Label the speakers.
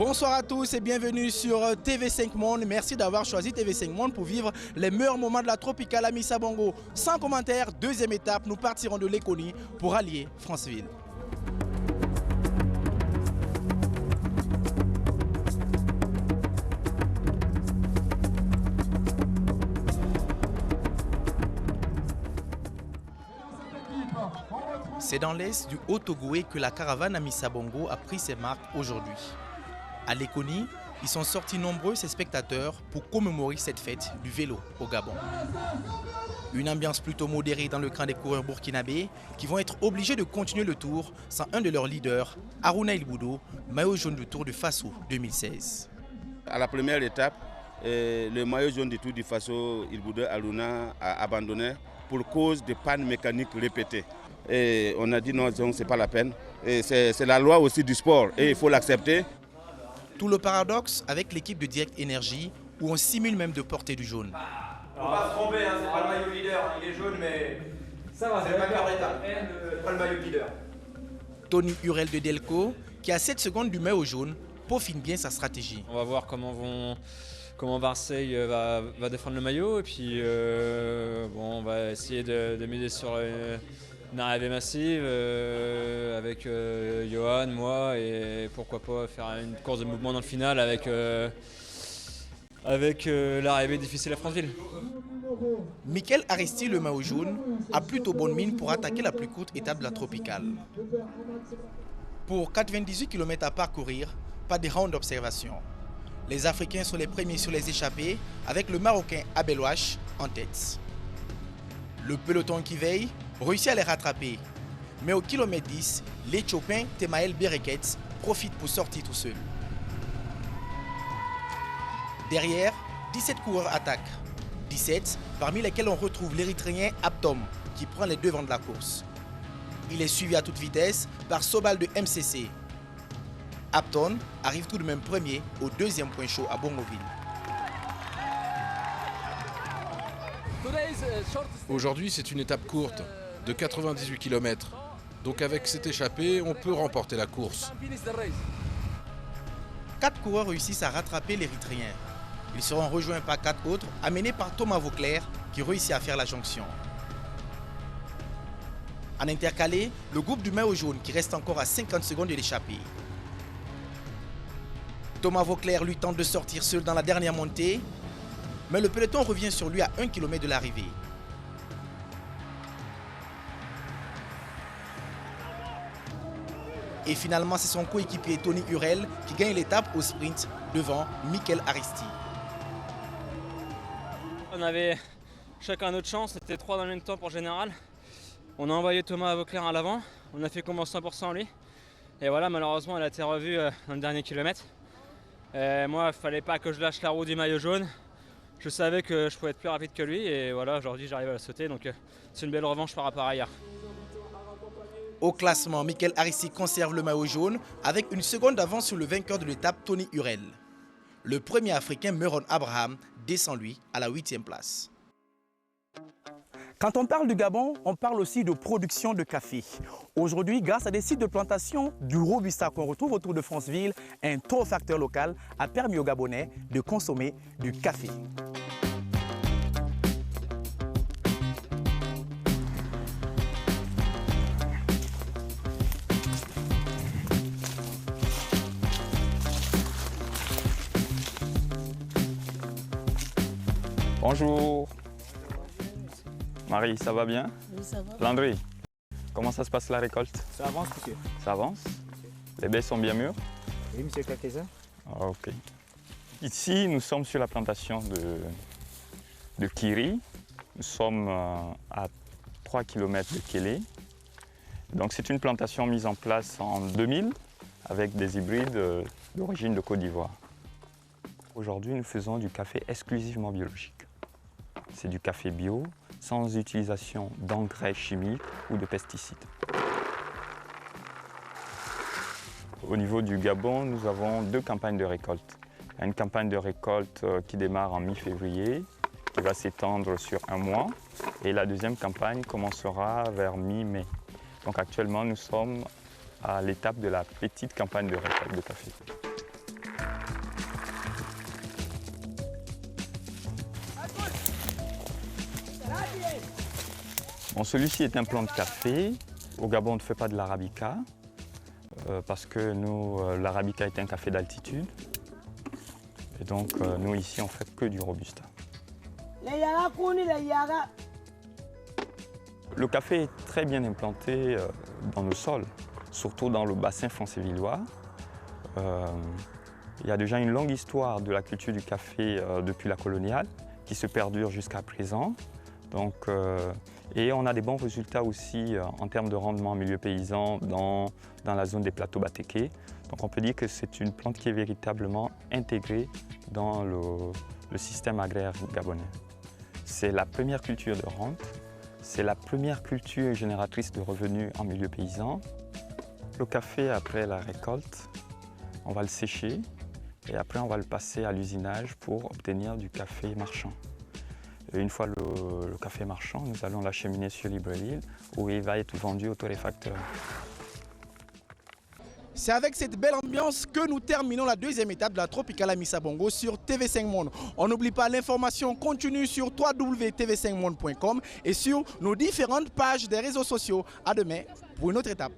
Speaker 1: Bonsoir à tous et bienvenue sur TV5 Monde. Merci d'avoir choisi TV5 Monde pour vivre les meilleurs moments de la Tropicale à Missa Bongo. Sans commentaire, deuxième étape, nous partirons de Léconie pour allier Franceville. C'est dans l'est du Haut-Togoé que la caravane à Missa Bongo a pris ses marques aujourd'hui. À Léconie, ils sont sortis nombreux ces spectateurs pour commémorer cette fête du vélo au Gabon. Une ambiance plutôt modérée dans le camp des coureurs burkinabés qui vont être obligés de continuer le tour sans un de leurs leaders, Harouna Ilboudo, maillot jaune du Tour du Faso 2016.
Speaker 2: À la première étape, le maillot jaune du Tour du Faso, Ilboudo Harouna, a abandonné pour cause de pannes mécaniques répétées. Et on a dit non, ce n'est pas la peine. C'est la loi aussi du sport et il faut l'accepter.
Speaker 1: Tout le paradoxe avec l'équipe de Direct Énergie où on simule même de porter du jaune.
Speaker 3: On va se tromper, hein, c'est pas le maillot leader, il est jaune mais ça va, c'est le vainqueur d'étape, pas le maillot leader.
Speaker 1: Tony Hurel de Delco, qui a 7 secondes du maillot jaune, peaufine bien sa stratégie.
Speaker 4: On va voir comment Marseille va défendre le maillot et puis on va essayer de miser sur une arrivée massive avec Johan, moi et pourquoi pas faire une course de mouvement dans le final avec l'arrivée difficile à Franceville.
Speaker 1: Michael Aristi, le maillot jaune, a plutôt bonne mine pour attaquer la plus courte étape de la Tropicale. Pour 98 km à parcourir, pas de round d'observation. Les Africains sont les premiers sur les échappées avec le Marocain Abelwash en tête. Le peloton qui veille réussit à les rattraper. Mais au kilomètre 10, l'Éthiopien Temael Bereket profite pour sortir tout seul. Derrière, 17 coureurs attaquent. 17, parmi lesquels on retrouve l'Érythréen Abtom qui prend les devants de la course. Il est suivi à toute vitesse par Sobal de MCC. Abtom arrive tout de même premier au deuxième point chaud à Bongoville.
Speaker 5: Aujourd'hui, c'est une étape courte, de 98 km. Donc avec cette échappée, on peut remporter la course.
Speaker 1: 4 coureurs réussissent à rattraper l'Érythréen. Ils seront rejoints par 4 autres, amenés par Thomas Vauclair, qui réussit à faire la jonction. En intercalé, le groupe du maillot jaune qui reste encore à 50 secondes de l'échappée. Thomas Vauclair lui tente de sortir seul dans la dernière montée, mais le peloton revient sur lui à 1 km de l'arrivée. Et finalement, c'est son coéquipier Tony Hurel qui gagne l'étape au sprint devant Michael Aristi.
Speaker 4: On avait chacun notre chance, c'était 3 dans le même temps pour Général. On a envoyé Thomas Vauclair à l'avant, on a fait comment 100% lui. Et voilà, malheureusement, elle a été revue dans le dernier kilomètre. Moi, il ne fallait pas que je lâche la roue du maillot jaune. Je savais que je pouvais être plus rapide que lui et voilà, aujourd'hui j'arrive à la sauter, donc c'est une belle revanche par rapport à hier.
Speaker 1: Au classement, Michael Aristi conserve le maillot jaune avec une seconde d'avance sur le vainqueur de l'étape, Tony Hurel. Le premier Africain, Meron Abraham, descend lui à la 8e place. Quand on parle du Gabon, on parle aussi de production de café. Aujourd'hui, grâce à des sites de plantation du Robusta qu'on retrouve autour de Franceville, un torréfacteur local a permis aux Gabonais de consommer du café.
Speaker 6: Bonjour. Marie, ça va bien?
Speaker 7: Oui, ça va.
Speaker 6: Landry, comment ça se passe la récolte?
Speaker 7: Ça avance, monsieur.
Speaker 6: Ça avance? Les baies sont bien mûres?
Speaker 7: Oui, monsieur Kakeza.
Speaker 6: Ah, ok. Ici, nous sommes sur la plantation de Kiri. Nous sommes à 3 km de Kélé. Donc c'est une plantation mise en place en 2000 avec des hybrides d'origine de Côte d'Ivoire. Aujourd'hui, nous faisons du café exclusivement biologique. C'est du café bio, sans utilisation d'engrais chimiques ou de pesticides. Au niveau du Gabon, nous avons 2 campagnes de récolte. Une campagne de récolte qui démarre en mi-février, qui va s'étendre sur 1 mois. Et la deuxième campagne commencera vers mi-mai. Donc actuellement, nous sommes à l'étape de la petite campagne de récolte de café. Bon, celui-ci est un plant de café. Au Gabon, on ne fait pas de l'arabica parce que nous, l'arabica est un café d'altitude. Et donc, nous, ici, on ne fait que du robusta. Le café est très bien implanté dans le sol, surtout dans le bassin francévillois. Il y a déjà une longue histoire de la culture du café depuis la coloniale qui se perdure jusqu'à présent. Donc, et on a des bons résultats aussi en termes de rendement en milieu paysan dans la zone des plateaux batékés. Donc on peut dire que c'est une plante qui est véritablement intégrée dans le système agraire gabonais. C'est la première culture de rente, c'est la première culture génératrice de revenus en milieu paysan. Le café, après la récolte, on va le sécher et après on va le passer à l'usinage pour obtenir du café marchand. Et une fois le café marchand, nous allons l'acheminer sur Libreville où il va être vendu au torréfacteur.
Speaker 1: C'est avec cette belle ambiance que nous terminons la deuxième étape de la Tropicala Missa Bongo sur TV5 Monde. On n'oublie pas l'information continue sur www.tv5monde.com et sur nos différentes pages des réseaux sociaux. À demain pour une autre étape.